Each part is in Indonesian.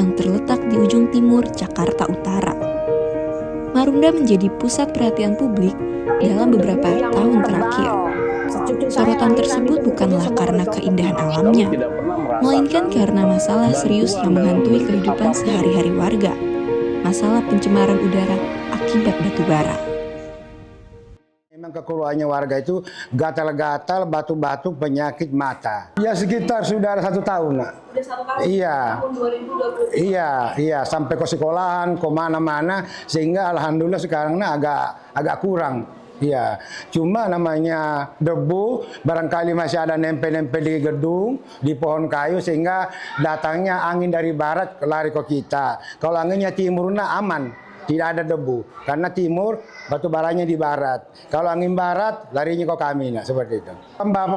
yang terletak di ujung timur Jakarta Utara. Marunda menjadi pusat perhatian publik dalam beberapa tahun terakhir. Sorotan tersebut bukanlah karena keindahan alamnya, melainkan karena masalah serius yang menghantui kehidupan sehari-hari warga, masalah pencemaran udara akibat batubara. Memang kekeluarnya warga itu gatal-gatal, batu-batu, penyakit mata. Ya sekitar sudah ada 1 tahun. Nak. Sudah 1 tahun? Iya. Tahun 2020? Iya, sampai ke sekolahan, ke mana-mana, sehingga alhamdulillah sekarang agak kurang. Iya, cuma namanya debu, barangkali masih ada nempel-nempel di gedung, di pohon kayu, sehingga datangnya angin dari barat lari ke kita. Kalau anginnya timurnya aman. Tidak ada debu, karena timur batu baranya di barat. Kalau angin barat, larinya ke kami, nah, seperti itu.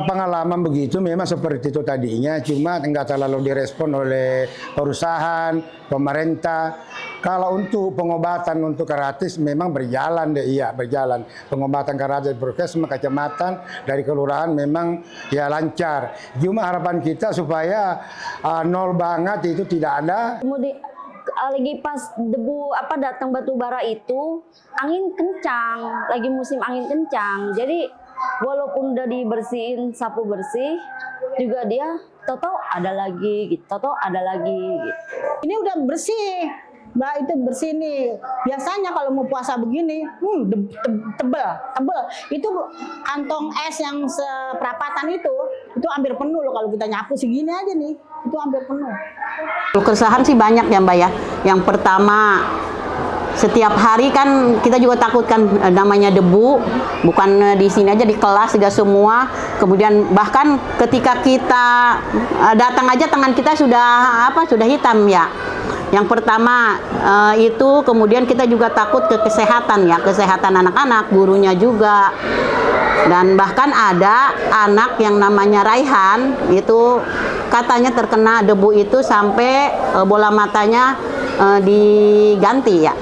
Pengalaman begitu memang seperti itu tadinya, cuma enggak terlalu direspon oleh perusahaan, pemerintah. Kalau untuk pengobatan untuk gratis memang berjalan deh, iya berjalan. Pengobatan gratis puskesmas kecamatan dari kelurahan memang ya lancar. Cuma harapan kita supaya nol banget itu tidak ada. Lagi pas debu datang batu bara itu angin kencang, lagi musim angin kencang, jadi walaupun udah dibersihin sapu bersih juga dia tahu ada lagi gitu, gitu. Ini udah bersih, Mbak, itu bersih nih. Biasanya kalau mau puasa begini, tebel. Itu kantong es yang seperapatan itu hampir penuh loh kalau kita nyapu segini aja nih, itu hampir penuh. Keresahan sih banyak ya Mbak ya. Yang pertama, setiap hari kan kita juga takutkan namanya debu, bukan di sini aja, di kelas juga semua. Kemudian bahkan ketika kita datang aja tangan kita sudah hitam ya. Yang pertama itu, kemudian kita juga takut ke kesehatan ya, kesehatan anak-anak, gurunya juga. Dan bahkan ada anak yang namanya Raihan, itu katanya terkena debu itu sampai bola matanya diganti ya.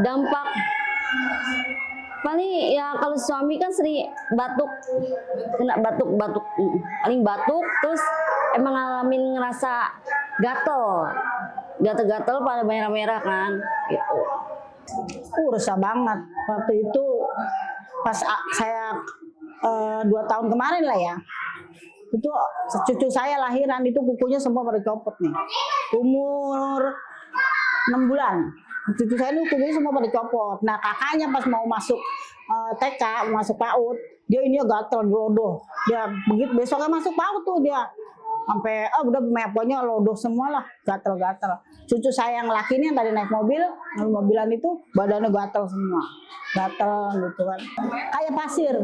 Dampak paling ya kalau suami kan sering kena batuk, paling batuk, terus emang ngalamin ngerasa gatel pada merah-merah kan gitu. Resah banget waktu itu pas saya 2 tahun kemarin lah ya, itu cucu saya lahiran itu kukunya semua pada copot nih, umur 6 bulan. Cucu saya itu kukunya semua pada copot. Nah kakaknya pas mau masuk TK, masuk PAUD, dia ini gatel lodoh. Dia begitu besoknya masuk PAUD tuh dia sampai udah pokoknya lodoh semua lah, gatel. Cucu saya yang laki ini yang tadi naik mobilan itu badannya gatel semua, gatel gitu kan, kayak pasir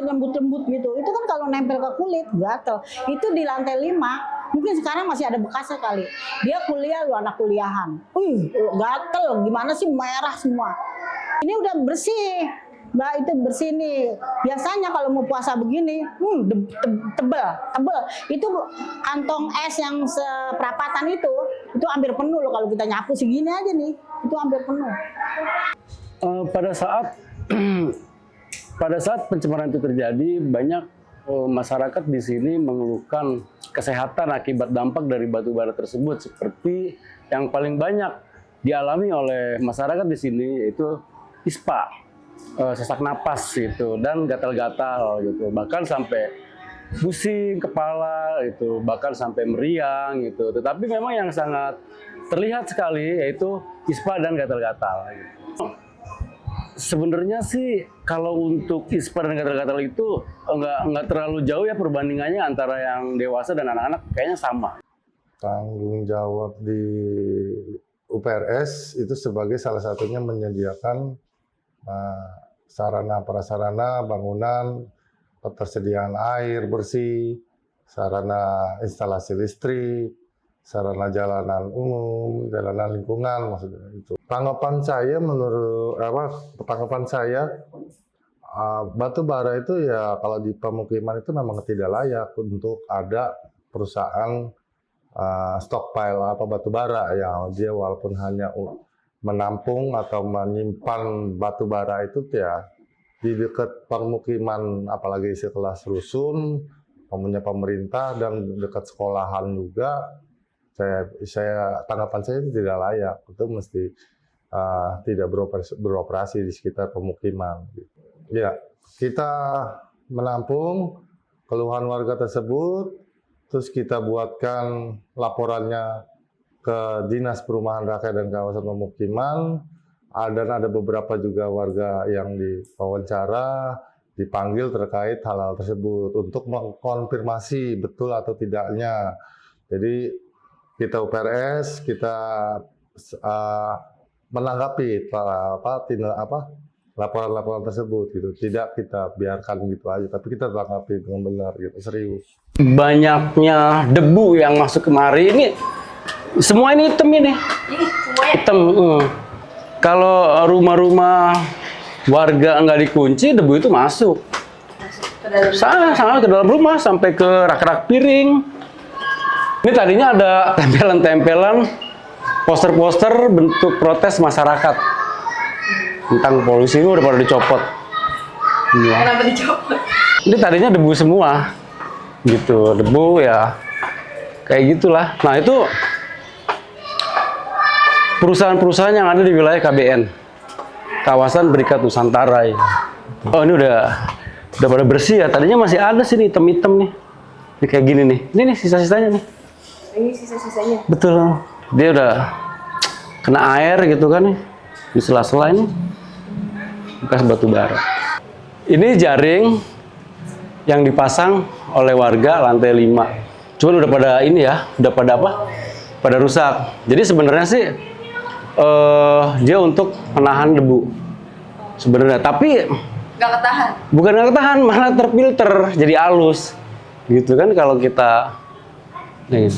lembut gitu. Itu kan kalau nempel ke kulit gatel. Itu di lantai 5, mungkin sekarang masih ada bekasnya kali. Dia kuliah loh, anak kuliahan, gatel gimana sih, merah semua. Ini udah bersih, Mbak, itu bersih nih. Biasanya kalau mau puasa begini, tebel. Itu kantong es yang seperapatan itu hampir penuh loh kalau kita nyapu segini aja nih, itu hampir penuh. Pada saat pencemaran itu terjadi, banyak masyarakat di sini mengeluhkan kesehatan akibat dampak dari batu bara tersebut, seperti yang paling banyak dialami oleh masyarakat di sini yaitu ISPA, sesak napas gitu, dan gatal-gatal gitu, bahkan sampai pusing kepala gitu, bahkan sampai meriang gitu. Tetapi memang yang sangat terlihat sekali yaitu ISPA dan gatal-gatal gitu. Sebenarnya sih kalau untuk ISPA dan gatal-gatal itu nggak terlalu jauh ya perbandingannya antara yang dewasa dan anak-anak, kayaknya sama. Tanggung jawab di UPRS itu sebagai salah satunya menyediakan sarana prasarana bangunan, ketersediaan air bersih, sarana instalasi listrik, sarana jalanan umum, jalanan lingkungan, maksudnya itu. Tanggapan saya batu bara itu ya kalau di pemukiman itu memang tidak layak untuk ada perusahaan stockpile batu bara ya. Dia walaupun hanya menampung atau menyimpan batu bara itu ya di dekat permukiman, apalagi sekelas rusun, punya pemerintah dan dekat sekolahan juga, Tanggapan saya itu tidak layak. Itu mesti tidak beroperasi di sekitar pemukiman. Ya, kita menampung keluhan warga tersebut, terus kita buatkan laporannya ke Dinas Perumahan Rakyat dan Kawasan Pemukiman, dan ada beberapa juga warga yang diwawancara, dipanggil terkait hal-hal tersebut untuk mengkonfirmasi betul atau tidaknya. Jadi kita UPRS, kita menanggapi laporan-laporan tersebut gitu. Tidak kita biarkan gitu aja, tapi kita tanggapi dengan benar gitu, serius. Banyaknya debu yang masuk kemari ini, semua ini hitam ini. Hitam. Kalau rumah-rumah warga nggak dikunci, debu itu masuk. Sangat ke dalam rumah, sampai ke rak-rak piring. Ini tadinya ada tempelan-tempelan, poster-poster bentuk protes masyarakat tentang polusi, ini udah pada dicopot. Kenapa dicopot? Ini tadinya debu semua, gitu. Debu ya, kayak gitulah. Nah itu perusahaan-perusahaan yang ada di wilayah KBN, kawasan Berikat Nusantara. Ya. Oh ini udah pada bersih ya. Tadinya masih ada sih hitam-hitam nih. Ini kayak gini nih. Ini nih sisa-sisanya nih. Ini sisa-sisanya. Betul. Dia udah kena air gitu kan nih. Di sela-sela ini bekas batu bara. Ini jaring yang dipasang oleh warga lantai 5. Cuman udah pada ini ya, udah pada apa? Pada rusak. Jadi sebenarnya sih dia untuk menahan debu. Sebenarnya, tapi Nggak ketahan? bukan nggak ketahan, malah terfilter, jadi halus. Gitu kan kalau kita ini.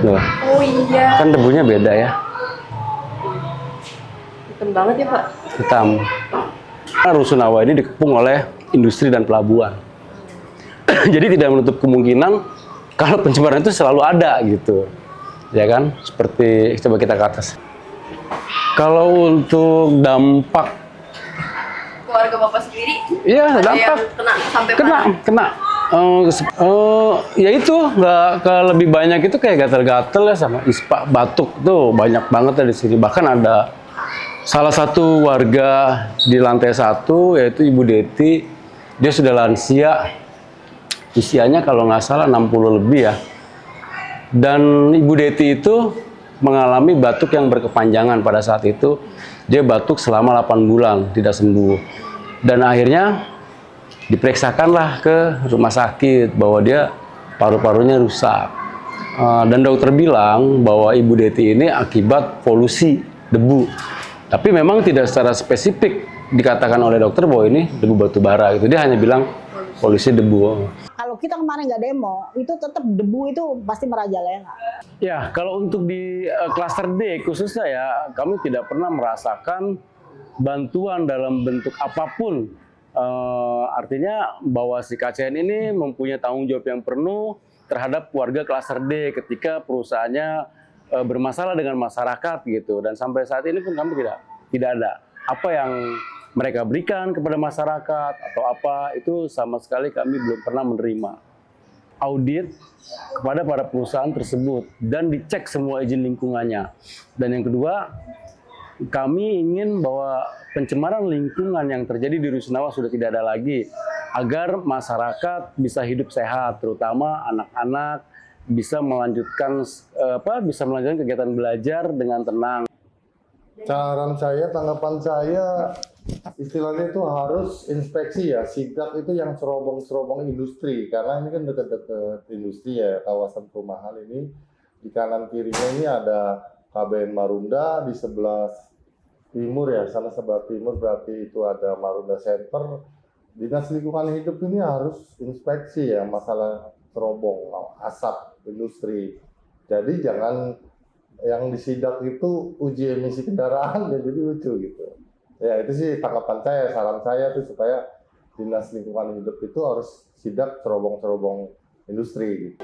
Loh, Oh iya. kan debunya beda ya. Hitam banget ya Pak. Hitam. Rusunawa ini dikepung oleh industri dan pelabuhan. Jadi tidak menutup kemungkinan kalau pencemaran itu selalu ada gitu. Ya kan? Seperti coba kita ke atas. Kalau untuk dampak, Keluarga Bapak sendiri iya ada dampak yang kena sampai kena. Ya itu nggak ke lebih banyak itu kayak gatal-gatal ya sama ispa, batuk tuh banyak banget ya di sini. Bahkan ada salah satu warga di lantai 1 yaitu Ibu Deti, dia sudah lansia, usianya kalau nggak salah 60 lebih ya. Dan Ibu Deti itu mengalami batuk yang berkepanjangan pada saat itu. Dia batuk selama 8 bulan tidak sembuh. Dan akhirnya diperiksakanlah ke rumah sakit bahwa dia paru-parunya rusak. Dan dokter bilang bahwa Ibu Deti ini akibat polusi debu. Tapi memang tidak secara spesifik dikatakan oleh dokter bahwa ini debu batu bara gitu. Dia hanya bilang polusi debu. Kalau kita kemarin nggak demo, itu tetap debu itu pasti merajalela. Ya, kalau untuk di klaster D khususnya ya, kami tidak pernah merasakan bantuan dalam bentuk apapun. Artinya bahwa si KCN ini mempunyai tanggung jawab yang penuh terhadap warga klaster D ketika perusahaannya bermasalah dengan masyarakat gitu. Dan sampai saat ini pun kami tidak ada apa yang mereka berikan kepada masyarakat atau apa, itu sama sekali kami belum pernah menerima audit kepada para perusahaan tersebut dan dicek semua izin lingkungannya. Dan yang kedua, kami ingin bahwa pencemaran lingkungan yang terjadi di Rusunawa sudah tidak ada lagi, agar masyarakat bisa hidup sehat, terutama anak-anak bisa melanjutkan kegiatan belajar dengan tenang. Saran saya, tanggapan saya, istilahnya itu harus inspeksi ya, sidak itu yang serobong-serobong industri, karena ini kan dekat-dekat industri ya, kawasan perumahan ini. Di kanan kirinya ini ada KBN Marunda, di sebelah timur ya, sana sebelah timur berarti itu ada Marunda Center. Dinas Lingkungan Hidup ini harus inspeksi ya, masalah serobong, asap industri. Jadi jangan yang disidak itu uji emisi kendaraan, jadi lucu gitu. Ya itu sih tanggapan saya, saran saya tuh supaya Dinas Lingkungan Hidup itu harus sidak serobong-serobong industri gitu.